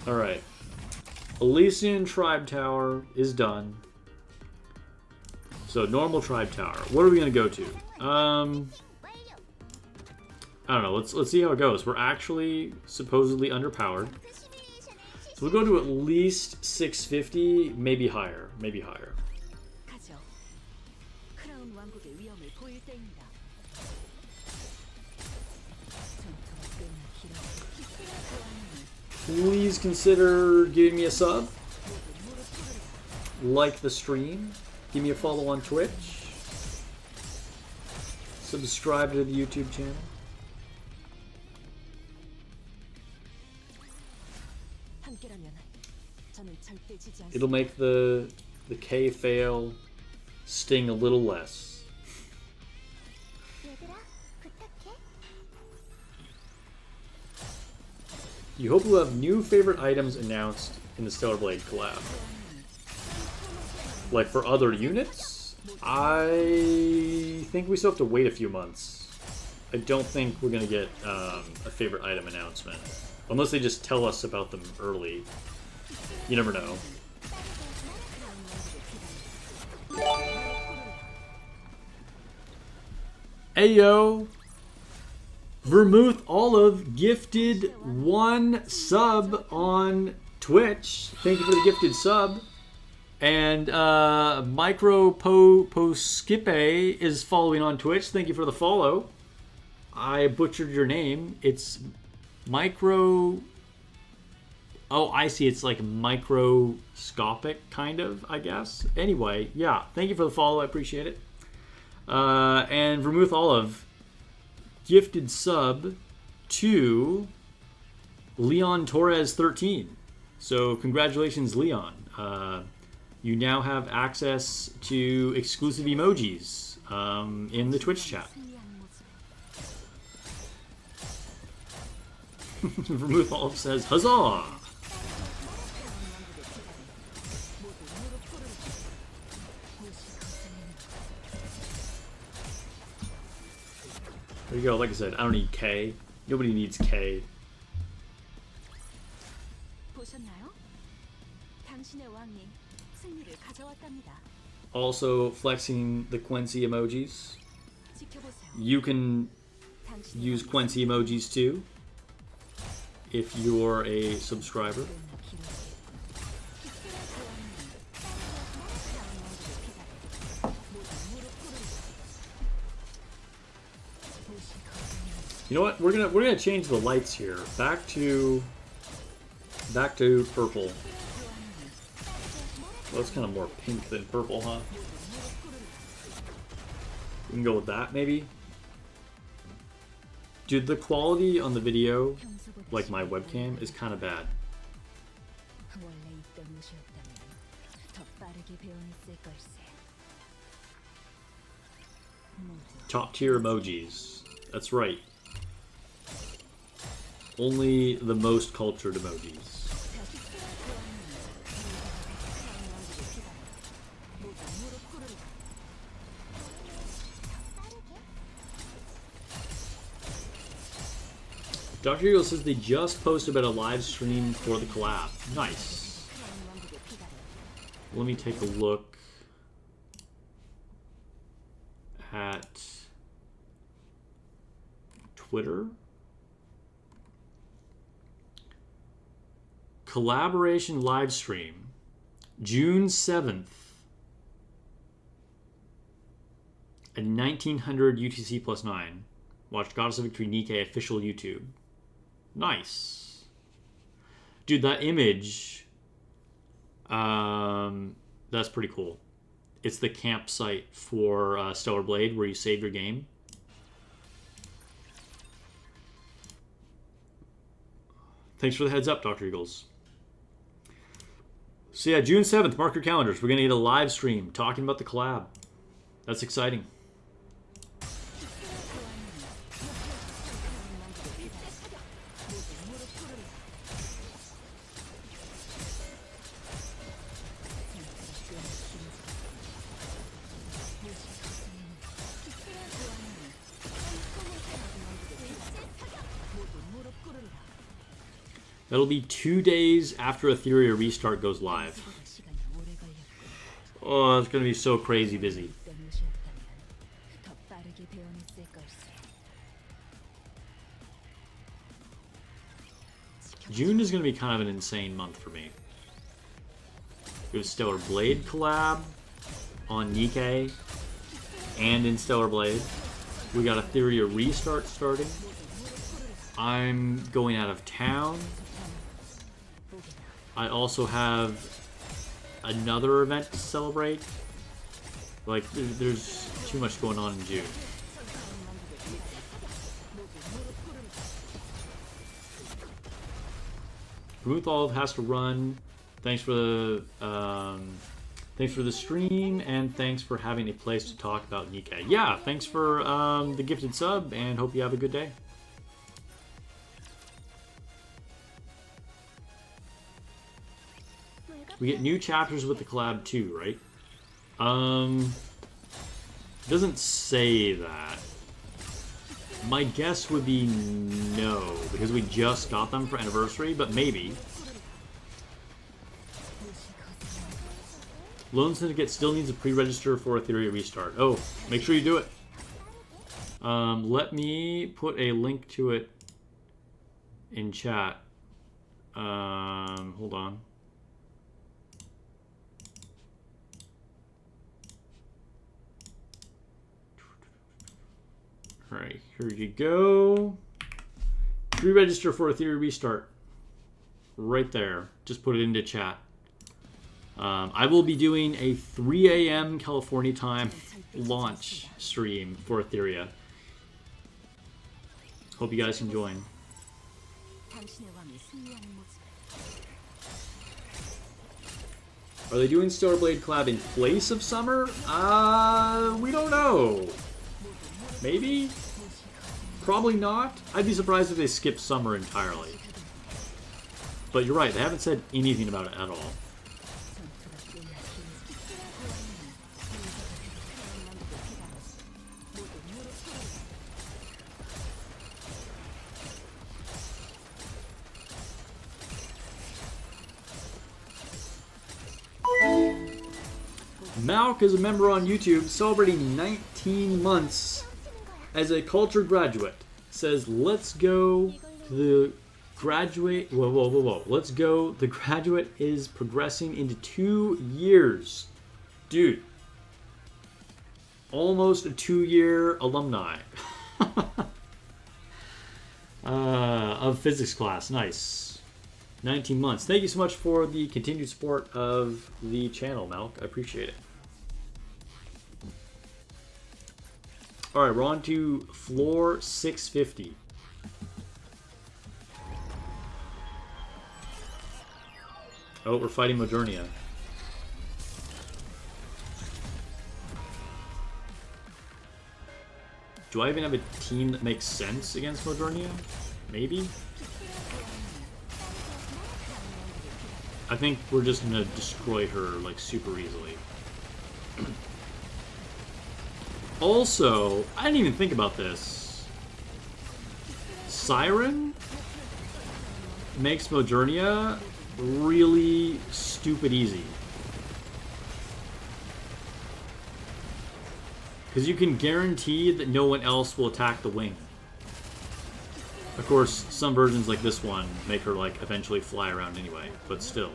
Alright. Elysian Tribe Tower is done. So, normal Tribe Tower. What are we going to go to? I don't know. Let's see how it goes. We're actually supposedly underpowered. So we'll go to at least 650, maybe higher. Maybe higher. Please consider giving me a sub. Like the stream. Give me a follow on Twitch. Subscribe to the YouTube channel. It'll make the K fail sting a little less. You hope we'll have new favorite items announced in the Stellar Blade collab. Like for other units, I think we still have to wait a few months. I don't think we're going to get a favorite item announcement. Unless they just tell us about them early. You never know. Ayo! Vermouth Olive gifted 1 sub on Twitch. Thank you for the gifted sub. And Micro Poskipe is following on Twitch. Thank you for the follow. I butchered your name. It's Micro... Oh, I see. It's like microscopic, kind of, I guess. Anyway, yeah. Thank you for the follow. I appreciate it. And Vermouth Olive gifted sub to Leon Torres 13. So congratulations, Leon. You now have access to exclusive emojis in the Twitch chat. Vermouth Olive says, huzzah! There you go. Like I said, I don't need K. Nobody needs K. Also flexing the Quincy emojis. You can use Quincy emojis too if you're a subscriber. You know what? We're gonna change the lights here. Back to purple. Well, it's kind of more pink than purple, huh? We can go with that, maybe. Dude, the quality on the video, like my webcam, is kind of bad. Top tier emojis. That's right. Only the most cultured emojis. Dr. Eagle says they just posted about a live stream for the collab. Nice. Let me take a look at Twitter. Collaboration live stream, June 7th at 1900 UTC plus 9. Watch Goddess of Victory Nikke official YouTube. Nice. Dude, that image, that's pretty cool. It's the campsite for Stellar Blade where you save your game. Thanks for the heads up, Dr. Eagles. So yeah, June 7th, mark your calendars. We're going to get a live stream talking about the collab. That's exciting. That'll be 2 days after Ethereum Restart goes live. Oh, it's going to be so crazy busy. June is going to be kind of an insane month for me. We have Stellar Blade collab on Nikke and in Stellar Blade. We got Ethereum Restart starting. I'm going out of town. I also have another event to celebrate. Like, there's too much going on in June. Vermouth Olive has to run. Thanks for the stream, and thanks for having a place to talk about Nikke. Yeah, thanks for the gifted sub, and hope you have a good day. We get new chapters with the collab too, right? Doesn't say that. My guess would be no, because we just got them for anniversary, but maybe. Loan Syndicate still needs a pre-register for a theory restart. Oh, make sure you do it. Let me put a link to it in chat. Hold on. All right, here you go. Pre-register for a theory restart. Right there. Just put it into chat. I will be doing a 3 a.m. California time launch stream for Etheria. Hope you guys can join. Are they doing Stellar Blade collab in place of Summer? We don't know. Maybe? Probably not. I'd be surprised if they skip Summer entirely. But you're right, they haven't said anything about it at all. Malk is a member on YouTube celebrating 19 months as a culture graduate. Says, let's go to the graduate. Whoa. Let's go. The graduate is progressing into 2 years. Dude. Almost a 2-year alumni. Of physics class. Nice. 19 months. Thank you so much for the continued support of the channel, Malk. I appreciate it. Alright, we're on to floor 650. Oh, we're fighting Modernia. Do I even have a team that makes sense against Modernia? Maybe? I think we're just gonna destroy her, like, super easily. Also, I didn't even think about this. Siren makes Modernia really stupid easy. Because you can guarantee that no one else will attack the wing. Of course, some versions like this one make her, like, eventually fly around anyway, but still.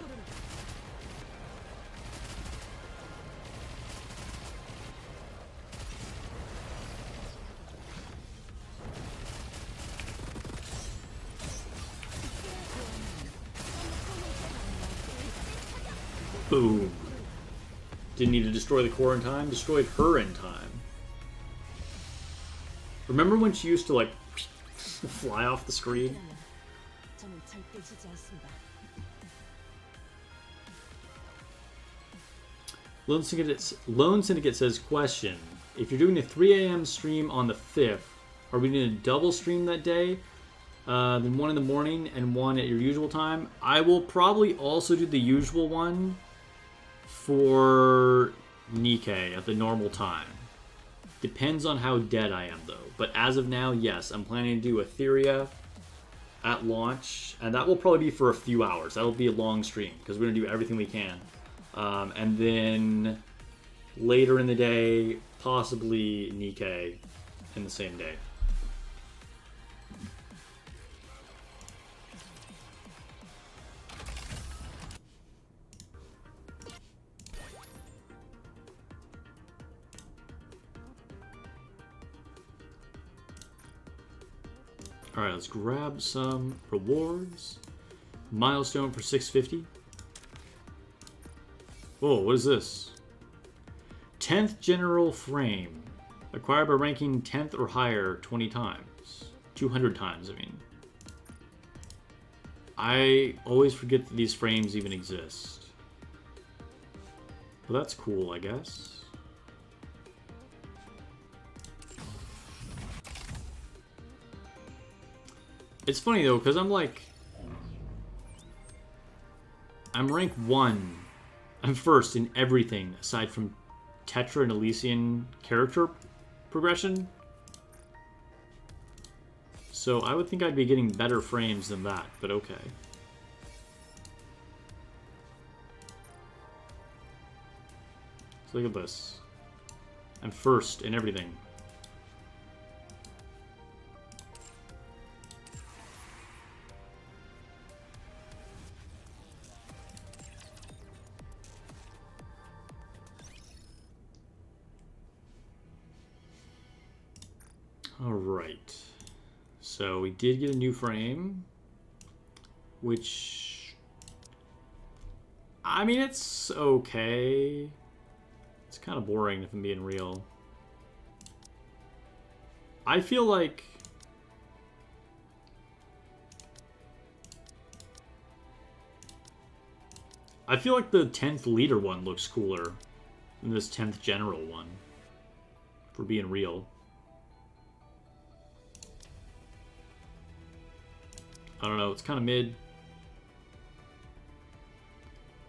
Boom. Didn't need to destroy the core in time, destroyed her in time. Remember when she used to, like, fly off the screen? Lone Syndicate says, question. If you're doing a 3 a.m. stream on the 5th, are we doing a double stream that day? Then one in the morning and one at your usual time? I will probably also do the usual one for Nikke at the normal time. Depends on how dead I am, though. But as of now, yes, I'm planning to do Etheria at launch, and that will probably be for a few hours. That'll be a long stream, because we're going to do everything we can. And then later in the day, possibly Nikke in the same day. Alright, let's grab some rewards. Milestone for 650. Whoa, what is this? 10th general frame. Acquired by ranking 10th or higher 20 times. 200 times, I mean. I always forget that these frames even exist. Well, that's cool, I guess. It's funny though, because I'm like, I'm rank 1. I'm first in everything aside from Tetra and Elysian character progression. So I would think I'd be getting better frames than that, but okay. So look at this. I'm first in everything. All right. So we did get a new frame, which, I mean, it's okay. It's kind of boring if I'm being real. I feel like the 10th leader one looks cooler than this 10th general one, for being real. I don't know, it's kind of mid.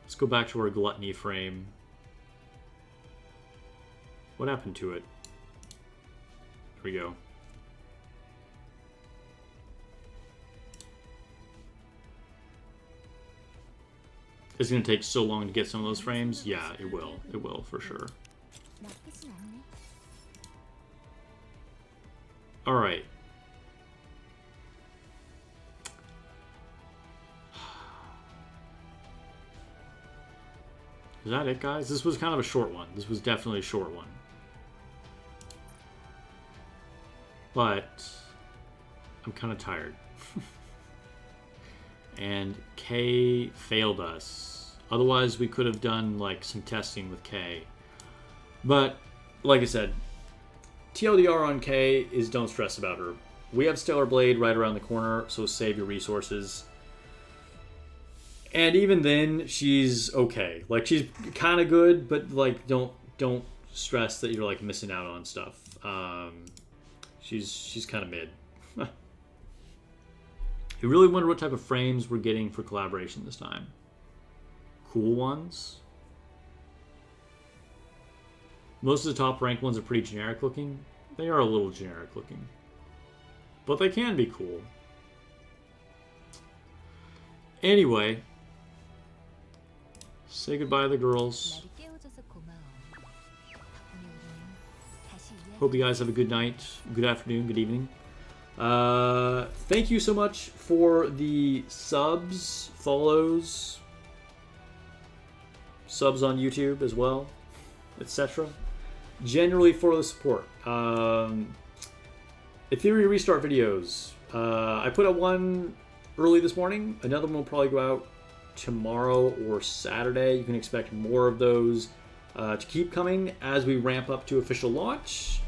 Let's go back to our gluttony frame. What happened to it? Here we go. It's going to take so long to get some of those frames. Yeah, it will. It will, for sure. Alright. Is that it, guys? This was kind of a short one. This was definitely a short one. But I'm kind of tired. And K failed us. Otherwise, we could have done like some testing with K. But like I said, TLDR on K is don't stress about her. We have Stellar Blade right around the corner, so save your resources. And even then, she's okay. Like, she's kind of good, but like don't stress that you're like missing out on stuff. She's kind of mid. I really wonder what type of frames we're getting for collaboration this time. Cool ones. Most of the top ranked ones are pretty generic looking. They are a little generic looking. But they can be cool. Anyway. Say goodbye to the girls. Hope you guys have a good night, good afternoon, good evening. Thank you so much for the subs, follows, subs on YouTube as well, etc. Generally for the support. Ethereum restart videos. I put out one early this morning. Another one will probably go out tomorrow or Saturday. You can expect more of those to keep coming as we ramp up to official launch.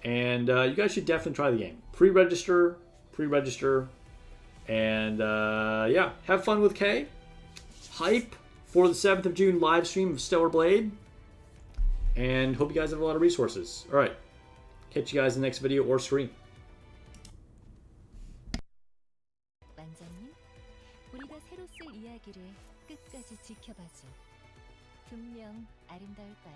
And you guys should definitely try the game. Pre-register, and yeah, have fun with K. Hype for the 7th of June live stream of Stellar Blade. And hope you guys have a lot of resources. All right, catch you guys in the next video or stream. 완전히 우리가 새로 쓸 이야기를 끝까지 지켜봐줘. 분명 아름다울 거야.